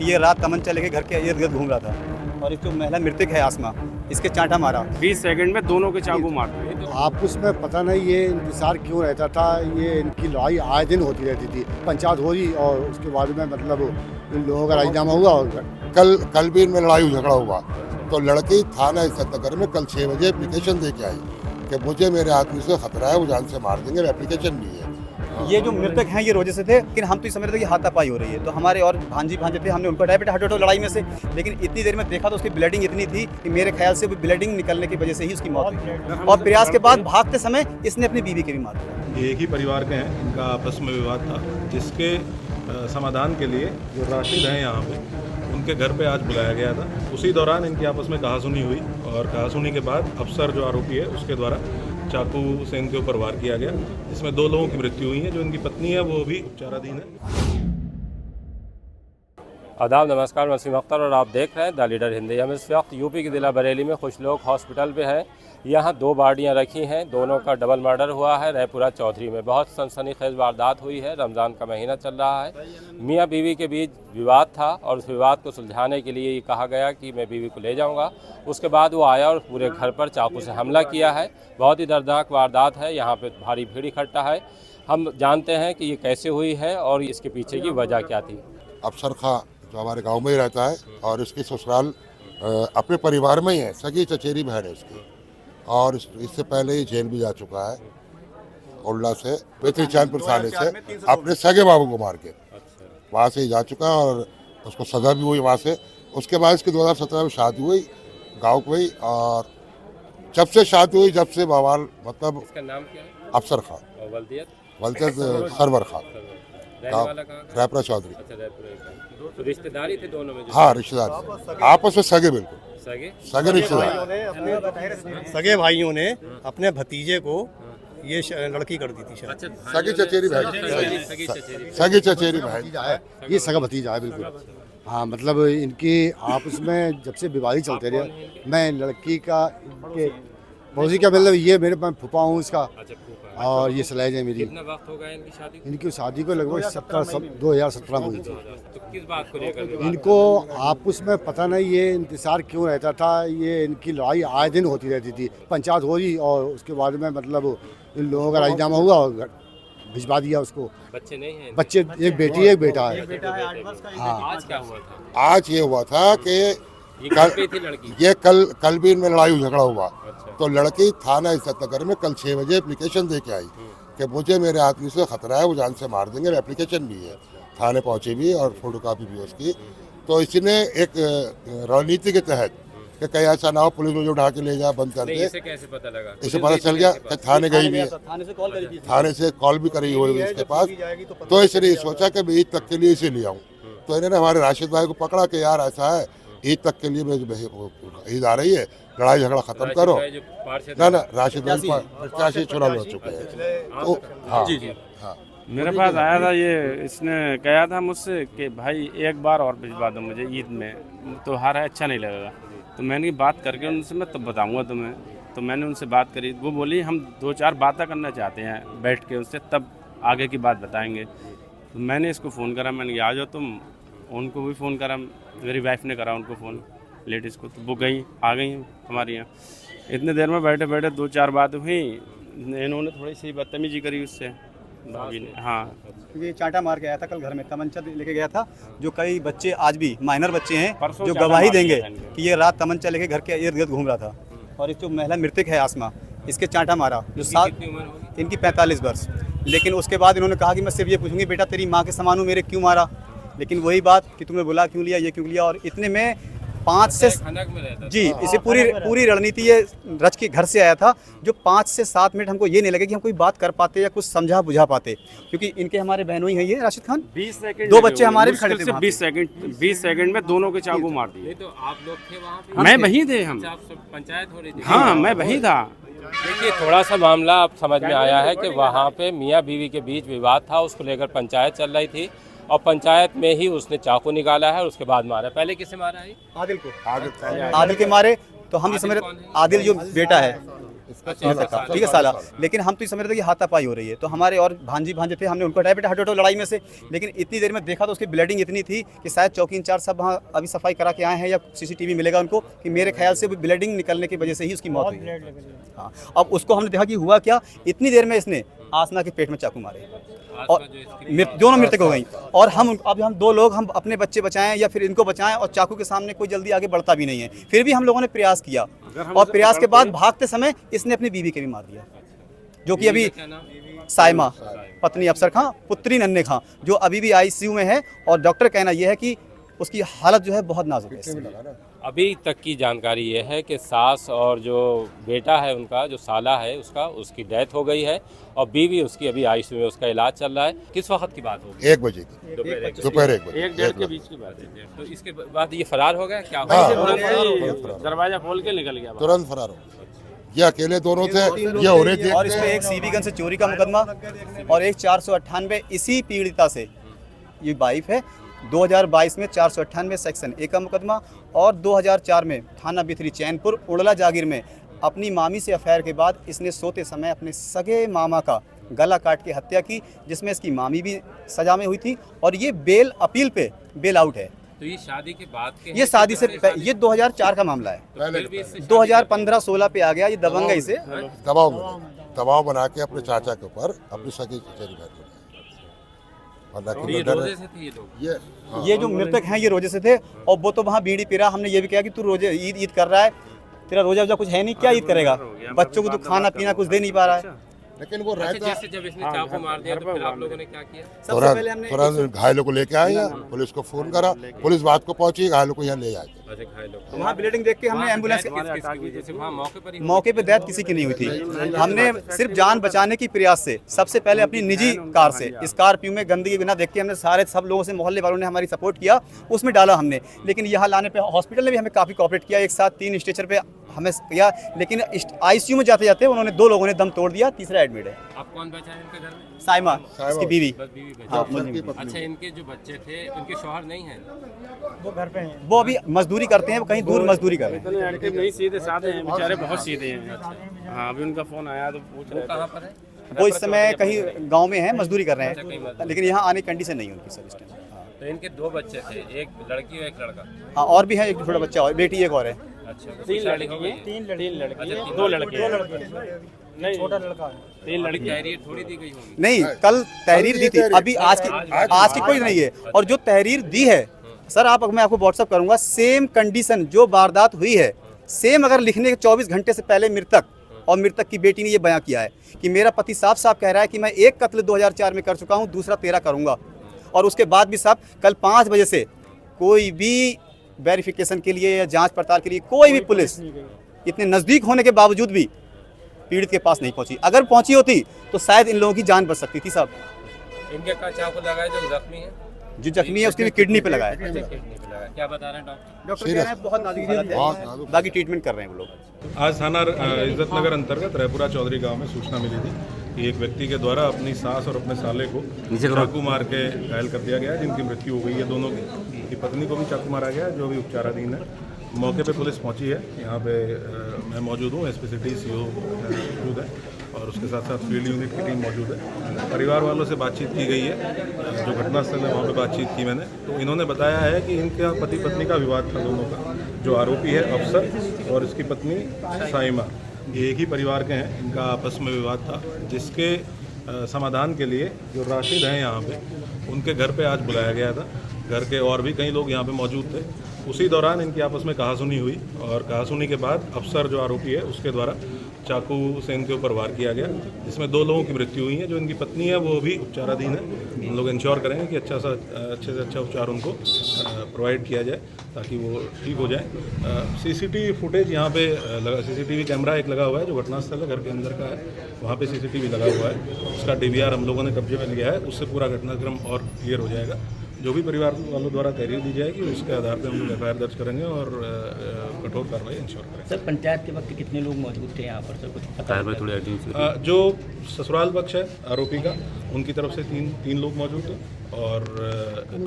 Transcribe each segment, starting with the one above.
कि ये रात तमंचा लेके घर के इर्द गिर्द घूम रहा था और एक जो महिला मृतक है आसमा, इसके चांटा मारा। 20 सेकंड में दोनों के चाकू मार दिए। आपस में पता नहीं ये इंतजार क्यों रहता था, ये इनकी लड़ाई आए दिन होती रहती थी। पंचायत हो रही और उसके बाद में मतलब इन लोगों का राजीनामा हुआ और कल भी इनमें लड़ाई झगड़ा हुआ तो लड़की थाना इस्तेनगर में कल 6 बजे एप्लीकेशन दे के आई कि मुझे मेरे आदमी से खतरा है, वो जान से मार देंगे। एप्लीकेशन भी है। ये जो मृतक हैं ये रोजे से थे, लेकिन हम तो समझ रहे थे कि हाथापाई हो रही है, तो हमारे और भांजे थे, हमने उनको हटाया, बेटा हटो लड़ाई में से। लेकिन इतनी देर में देखा तो उसकी ब्लीडिंग इतनी थी कि मेरे ख्याल से वो ब्लीडिंग निकलने की वजह से ही उसकी मौत हुई और प्रयास के बाद भागते समय इसने अपनी बीवी के भी मार दिया। ये एक ही परिवार के हैं, इनका आपस में विवाद था, जिसके समाधान के लिए जो राशिद हैं यहाँ पे उनके घर पे आज बुलाया गया था। उसी दौरान इनकी आपस में कहासुनी हुई और कहासुनी के बाद अफसर जो आरोपी है उसके द्वारा चाकू से इनके ऊपर वार किया गया, जिसमें 2 लोगों की मृत्यु हुई है। जो इनकी पत्नी है वो भी उपचाराधीन है। आदाब, नमस्कार, मैं वसीम अख्तर और आप देख रहे हैं द लीडर हिंदी। हम इस वक्त यूपी के ज़िला बरेली में खुशलोक हॉस्पिटल पे हैं। यहाँ 2 बॉडियाँ रखी हैं, दोनों का डबल मर्डर हुआ है रायपुरा चौधरी में। बहुत सनसनीखेज वारदात हुई है। रमज़ान का महीना चल रहा है, मियाँ बीवी के बीच विवाद था और उस विवाद को सुलझाने के लिए ये कहा गया कि मैं बीवी को ले जाऊँगा। उसके बाद वो आया और पूरे घर पर चाकू से हमला किया है। बहुत ही दर्दनाक वारदात है। यहाँ पर भारी भीड़ इकट्ठा है। हम जानते हैं कि ये कैसे हुई है और इसके पीछे की वजह क्या थी। अफसर खां जो हमारे गांव में ही रहता है और इसकी ससुराल अपने परिवार में ही है, सगी चचेरी बहन है इसकी, और इससे पहले ही जेल भी जा चुका है उल्ला से, बेतरी चांदपुर थाने से अपने सगे बाबू को मार के वहाँ से ही जा चुका है और उसको सजा भी हुई वहाँ से। उसके बाद इसकी 2017 में शादी हुई गाँव को ही, और जब से शादी हुई जब से बवाल मतलब इसका नाम क्या है? अफसर खां, वल्दियत सरवर खां, रायपुरा चौधरी। तो रिश्तेदारी थे दोनों में? हाँ, रिश्तेदार आपस में सगे, बिल्कुल सगे रिश्तेदार। सगे भाइयों ने अपने भतीजे को ये लड़की कर दी थी शायद। अच्छा, सगी चचेरी बहन, सगी चचेरी बहन, ये सगा भतीजा है बिल्कुल। हाँ, मतलब इनकी आपस में जब से विवाद चलते रहे, मैं लड़की का इनके मौसी का मतलब ये मेरे पास फूफा हूँ इसका, और ये सलाह है मेरी। कितना वक्त हो गया इनकी शादी? इनकी शादी को लगभग 2017 में हुई थी। तो किस बात को लेकर? इनको आपस में पता नहीं ये इंतजार क्यों रहता था, ये इनकी लड़ाई आए दिन होती रहती थी। पंचायत हो रही और उसके बाद में मतलब इन लोगों का राजीनामा हुआ और भिजवा दिया उसको। बच्चे नहीं हैं? बच्चे एक बेटी एक बेटा है। हाँ। आज क्या हुआ था? आज ये हुआ था कि लड़की कल भी इनमें लड़ाई झगड़ा हुआ तो लड़की थाना इस्तेनगर में कल 6 बजे एप्लीकेशन दे के आई कि मुझे मेरे आदमी से खतरा है, वो जान से मार देंगे। एप्लीकेशन भी है, थाने पहुंची भी और फोटो कापी भी है उसकी। तो इसने एक रणनीति के तहत कि कहीं ऐसा ना हो पुलिस मुझे उठा के ले जाए, बंद कर दे। इसे कैसे पता लगा? इसे पता चल गया कि थाने गई भी है, थाने से कॉल भी करी हुई है इसके पास। तो इसने सोचा कि मैं ईद तक के लिए इसे ले आऊँ। तो इन्होंने हमारे राशिद भाई को पकड़ा कि यार ऐसा है, ईद तक के लिए ईद आ रही है, लड़ाई झगड़ा खत्म करो। ना राशिद भाई 85 चुनाव हो चुके हैं। तो हाँ, मेरे पास आया था ये, इसने कहा था मुझसे कि भाई एक बार और भिजवा दो मुझे ईद में, त्योहार है, अच्छा नहीं लगेगा। तो मैंने बात करके उनसे मैं तब बताऊंगा तुम्हें। तो मैंने उनसे बात करी, वो बोली हम 2-4 बातें करना चाहते हैं बैठ के उनसे, तब आगे की बात बताएंगे। तो मैंने इसको फ़ोन करा, मैंने कहा आ जाओ तुम। उनको भी फ़ोन करा, मेरी वाइफ ने करा उनको फ़ोन, लेडीज़ को। तो वो आ गई हमारे यहाँ। इतने देर में बैठे बैठे 2-4 बात हुई, इन्होंने थोड़ी सी बदतमीजी करी उससे, भाभी ने। हाँ, ये चांटा मार के आया था कल घर में, तमंचा लेके गया था। जो कई बच्चे आज भी माइनर बच्चे हैं जो गवाही देंगे कि ये रात तमंचा लेके घर के इर्द गिर्द घूम रहा था। और एक जो महिला मृतक है आसमा, इसके चांटा मारा, जो इनकी 45 वर्ष। लेकिन उसके बाद इन्होंने कहा कि मैं सिर्फ ये पूछूंगी, बेटा तेरी माँ के समान हूँ, मेरे क्यों मारा? लेकिन वही बात कि तुम्हें बुला क्यों लिया, ये क्यों लिया। और इतने में 5 से जी, इसे पूरी रणनीति ये रच के घर से आया था, जो 5 से 7 मिनट हमको ये नहीं लगे कि हम कोई बात कर पाते या कुछ समझा बुझा पाते, क्योंकि इनके हमारे बहनों ही हैं ये राशिद खान। 20 सेकंड 2 बच्चे हमारे भी खड़े थे। 20 सेकंड में दोनों के चाकू मार दिए। तो आप लोग थे वहाँ पे? मैं वहीं थे, हम पंचायत हो रही थी? हाँ, मैं वहीं था। देखिए, थोड़ा सा मामला अब समझ में आया है कि वहाँ पे मियाँ बीवी के बीच विवाद था, उसको लेकर पंचायत चल रही थी और पंचायत में ही उसने चाकू निकाला है और उसके बाद मारा। पहले किसे मारा है? आदिल को, आदिल के मारे। तो हम ये समझ रहे, आदिल जो बेटा है ठीक है साला। लेकिन हम तो ये समझ रहे थे कि हाथापाई हो रही है, तो हमारे और भांजे थे, हमने उनको हटाया, बेटा हटो लड़ाई में से। लेकिन इतनी देर में देखा तो उसकी ब्लीडिंग इतनी थी कि शायद चौकी इंचार्ज सब वहाँ अभी सफाई करा के आए हैं या सीसीटीवी मिलेगा उनको, कि मेरे ख्याल से वो ब्लीडिंग निकलने की वजह से ही उसकी मौत हुई है। हाँ, अब उसको हमने देखा कि हुआ क्या, इतनी देर में इसने आसना के पेट में चाकू मारे और दोनों मृतक हो गई। और हम दो लोग हम अपने बच्चे बचाएं या फिर इनको बचाएं, और चाकू के सामने कोई जल्दी आगे बढ़ता भी नहीं है। फिर भी हम लोगों ने प्रयास किया, और प्रयास के बाद भागते समय इसने अपनी बीवी के भी मार दिया, जो कि अभी साइमा पत्नी अफसर खां, पुत्री नन्हे खां, जो अभी भी आईसीयू में है। और डॉक्टर कहना यह है कि उसकी हालत जो है बहुत नाजुक है। अभी तक की जानकारी ये है कि सास और जो बेटा है उनका, जो साला है उसकी डेथ हो गई है, और बीवी उसकी अभी आईसीयू में, उसका इलाज चल रहा है। किस वक्त की बात होगी? 1 बजे की, दोपहर 1 बजे, 1-1:30 के बीच की बात है। तो इसके बाद ये फरार हो गया क्या? दरवाजा खोल के निकल गया, तुरंत फरार हो गया। ये अकेले दोनों थे, ये हो रहे थे। और इस पे एक सीबी गन से चोरी का मुकदमा और एक 498 इसी पीड़िता से, ये वाइफ है, 2022 में 498 सेक्शन 1 का मुकदमा, और 2004 में थाना बिथरी चैनपुर उड़ला जागीर में अपनी मामी से अफेयर के बाद इसने सोते समय अपने सगे मामा का गला काट के हत्या की, जिसमें इसकी मामी भी सजा में हुई थी, और ये बेल अपील पे बेल आउट है। तो ये शादी के बाद के, ये शादी से ये 2004 का मामला है, 2015-16 पे आ गया ये दबंगई से। दबाव बना के अपने चाचा के ऊपर अपनी सगी चचेरी बहन को, ये जो मृतक हैं ये रोजे से थे, और वो तो वहाँ बीड़ी पी रहा। हमने ये भी कहा कि तू रोजे ईद कर रहा है, तेरा रोजा कुछ है नहीं, क्या ईद करेगा? बच्चों को तो खाना पीना कुछ दे नहीं पा रहा है। लेकिन वो रहता जैसे जब इसने चाकू मार दिया तो फिर आप लोगों ने क्या किया? सबसे पहले हमने तुरंत घायलों को लेके आए यहाँ, पुलिस को फोन करा, पुलिस बात को पहुंची, घायलों को यहाँ ले आए। वहाँ ब्लीडिंग देख के हमने एम्बुलेंस मौके पे डेथ किसी की नहीं हुई थी। हमने सिर्फ जान बचाने की प्रयास से सबसे पहले अपनी निजी कार से, स्कॉर्पियो में गंदगी बिना देख के हमने सब लोगों से, मोहल्ले वालों ने हमारी सपोर्ट किया, उसमें डाला हमने। लेकिन यहाँ लाने पे हॉस्पिटल ने भी हमें काफ़ी कोऑपरेट किया, एक साथ 3 स्ट्रेचर पे हमें किया, लेकिन आईसीयू में जाते जाते उन्होंने 2 लोगों ने दम तोड़ दिया, तीसरा एडमिट है। आप कौन बचा है इनके घर में? साइमा, इसकी बीवी। बस बीवी बची। हाँ, अच्छा, इनके जो बच्चे थे उनके शौहर नहीं है? वो घर पे हैं, वो अभी मजदूरी करते हैं, वो कहीं दूर मजदूरी कर रहे हैं। इतने एक्टिव नहीं, सीधे साधे हैं बेचारे, बहुत सीधे हैं। हाँ, अभी उनका फोन आया तो पूछ रहे थे। कहाँ पर है? वो इस समय कहीं गांव में है, मजदूरी कर रहे हैं, लेकिन यहाँ आने की कंडीशन नहीं है उनकी सर इस टाइम। तो इनके 2 बच्चे थे, एक लड़की और एक लड़का। हाँ, और भी है, एक छोटा बच्चा और बेटी एक और है। अच्छा, 3 लड़की हैं, 3 लड़की, 2 लड़के, नहीं छोटा लड़का है। 3 लड़की। तहरीर थोड़ी दी गई होगी? नहीं, कल तहरीर दी थी, अभी आज की कोई नहीं है। और जो तहरीर दी है सर, मैं आपको व्हाट्सअप करूंगा, सेम कंडीशन जो वारदात हुई है, सेम अगर लिखने के 24 घंटे से पहले मृतक और मृतक की बेटी ने ये बयां किया है कि मेरा पति साफ साफ कह रहा है कि मैं एक कत्ल 2004 में कर चुका हूँ, दूसरा 13 करूँगा। और उसके बाद भी साहब कल 5 बजे से कोई भी वेरिफिकेशन के लिए या जांच पड़ताल के लिए कोई भी पुलिस इतने नज़दीक होने के बावजूद भी पीड़ित के पास नहीं पहुंची। अगर पहुंची होती तो शायद इन लोगों की जान बच सकती थी साहब। इनके का चाकू लगाए जो जख्मी है? जो जख्मी है उसकी भी किडनी पे लगाया है। किडनी पे लगाया। क्या बता रहे हैं डॉक्टर? डॉक्टर कह रहे हैं बहुत नाजुक हालत है, बाकी ट्रीटमेंट कर रहे हैं वो लोग। आज थाना इज्जत नगर अंतर्गत रायपुरा चौधरी गांव में सूचना मिली थी कि एक व्यक्ति के द्वारा अपनी सास और अपने साले को चाकू मार के घायल कर दिया गया, जिनकी मृत्यु हो गई है। दोनों की पत्नी को भी चाकू मारा गया, जो भी उपचाराधीन है। मौके पे पुलिस पहुंची है, यहाँ पे मैं मौजूद हूँ, एसपी सिटी सीओ मौजूद है, और उसके साथ साथ फील्ड यूनिट की टीम मौजूद है। परिवार वालों से बातचीत की गई है, जो घटनास्थल है वहाँ पे बातचीत की मैंने, तो इन्होंने बताया है कि इनका पति पत्नी का विवाद था दोनों का। जो आरोपी है अफसर और इसकी पत्नी साइमा, ये एक ही परिवार के हैं, इनका आपस में विवाद था, जिसके समाधान के लिए जो राशिद हैं यहाँ पे, उनके घर पे आज बुलाया गया था। घर के और भी कई लोग यहाँ पे मौजूद थे। उसी दौरान इनकी आपस में कहासुनी हुई, और कहासुनी के बाद अफसर जो आरोपी है उसके द्वारा चाकू से इनके ऊपर वार किया गया, जिसमें 2 लोगों की मृत्यु हुई है। जो इनकी पत्नी है वो भी उपचाराधीन है। हम लोग इंश्योर करेंगे कि अच्छे से अच्छा उपचार उनको प्रोवाइड किया जाए ताकि वो ठीक हो जाए। सीसीटीवी फुटेज यहाँ पे सीसीटीवी कैमरा एक लगा हुआ है, जो घटनास्थल है घर के अंदर का है, वहाँ पे सीसीटीवी लगा हुआ है। उसका डीवीआर हम लोगों ने कब्जे में लिया है, उससे पूरा घटनाक्रम और क्लियर हो जाएगा। जो भी परिवार वालों द्वारा तहरीर दी जाएगी उसके आधार पर हम लोग एफआईआर दर्ज करेंगे और कठोर कार्रवाई इंश्योर करेंगे। सर, पंचायत के वक्त कितने लोग मौजूद थे यहाँ पर? सर, कुछ पता है? जो ससुराल पक्ष है आरोपी का, उनकी तरफ से तीन लोग मौजूद थे, और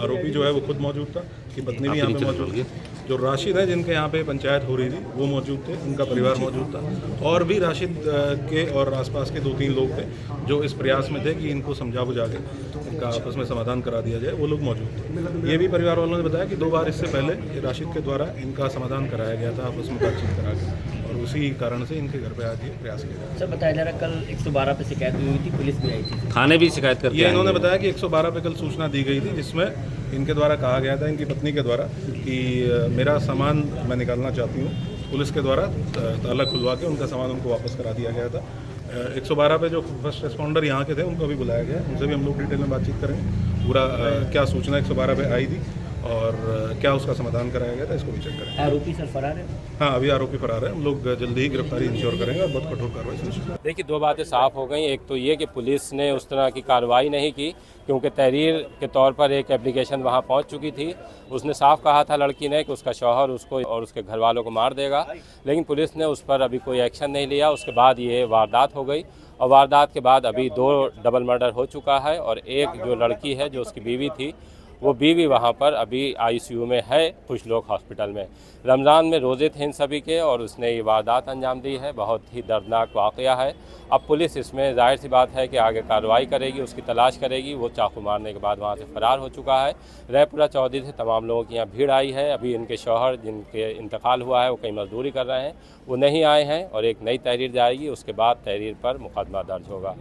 आरोपी जो है वो खुद मौजूद था, कि पत्नी भी यहाँ पे मौजूद थी। जो राशिद है जिनके यहाँ पे पंचायत हो रही थी वो मौजूद थे, उनका परिवार मौजूद था, और भी राशिद के और आसपास के 2-3 लोग थे जो इस प्रयास में थे कि इनको समझा बुझा के इनका आपस में समाधान करा दिया जाए, वो लोग मौजूद थे। ये भी परिवार वालों ने बताया कि 2 बार इससे पहले राशिद के द्वारा इनका समाधान कराया गया था आपस में बातचीत करा के, और उसी कारण से इनके घर पे आज ये प्रयास किया गया। सर बताया जा रहा है कल 112 पे शिकायत हुई थी, पुलिस भी आई थी। थाने भी शिकायत करके ये इन्होंने बताया कि 112 पे कल सूचना दी गई थी, जिसमें इनके द्वारा कहा गया था, इनकी पत्नी के द्वारा, कि मेरा सामान मैं निकालना चाहती हूँ। पुलिस के द्वारा ताला खुलवा के उनका सामान उनको वापस करा दिया गया था। 112 पे जो फर्स्ट रिस्पॉन्डर यहाँ के थे उनको भी बुलाया गया, उनसे भी हम लोग डिटेल में बातचीत करेंगे। पूरा क्या सूचना 112 पे आई थी और क्या उसका समाधान कराया गया था, इसको भी चेक करेंगे। आरोपी सर फरार है? हाँ, अभी आरोपी फरार है। हम लोग जल्दी ही गिरफ्तारी इंश्योर करेंगे और बहुत कठोर कार्रवाई सुनिश्चित। देखिए, 2 बातें साफ हो गई। एक तो ये कि पुलिस ने उस तरह की कार्रवाई नहीं की, क्योंकि तहरीर के तौर पर एक एप्लीकेशन वहाँ पहुँच चुकी थी। उसने साफ कहा था लड़की ने कि उसका शौहर उसको और उसके घर वालों को मार देगा, लेकिन पुलिस ने उस पर अभी कोई एक्शन नहीं लिया। उसके बाद ये वारदात हो गई, और वारदात के बाद अभी 2 डबल मर्डर हो चुका है, और एक जो लड़की है जो उसकी बीवी थी, वो बीवी वहाँ पर अभी ICU में है, कुछ लोग हॉस्पिटल में। रमज़ान में रोज़े थे इन सभी के, और उसने ये वारदात अंजाम दी है। बहुत ही दर्दनाक वाक़या है। अब पुलिस इसमें जाहिर सी बात है कि आगे कार्रवाई करेगी, उसकी तलाश करेगी। वो चाकू मारने के बाद वहाँ से फ़रार हो चुका है। रैपुरा चौधरी से तमाम लोगों की यहाँ भीड़ आई है। अभी इनके शौहर जिनके इंतकाल हुआ है वो कहीं मजदूरी कर रहे हैं, वो नहीं आए हैं, और एक नई तहरीर जाएगी, उसके बाद तहरीर पर मुकदमा दर्ज होगा।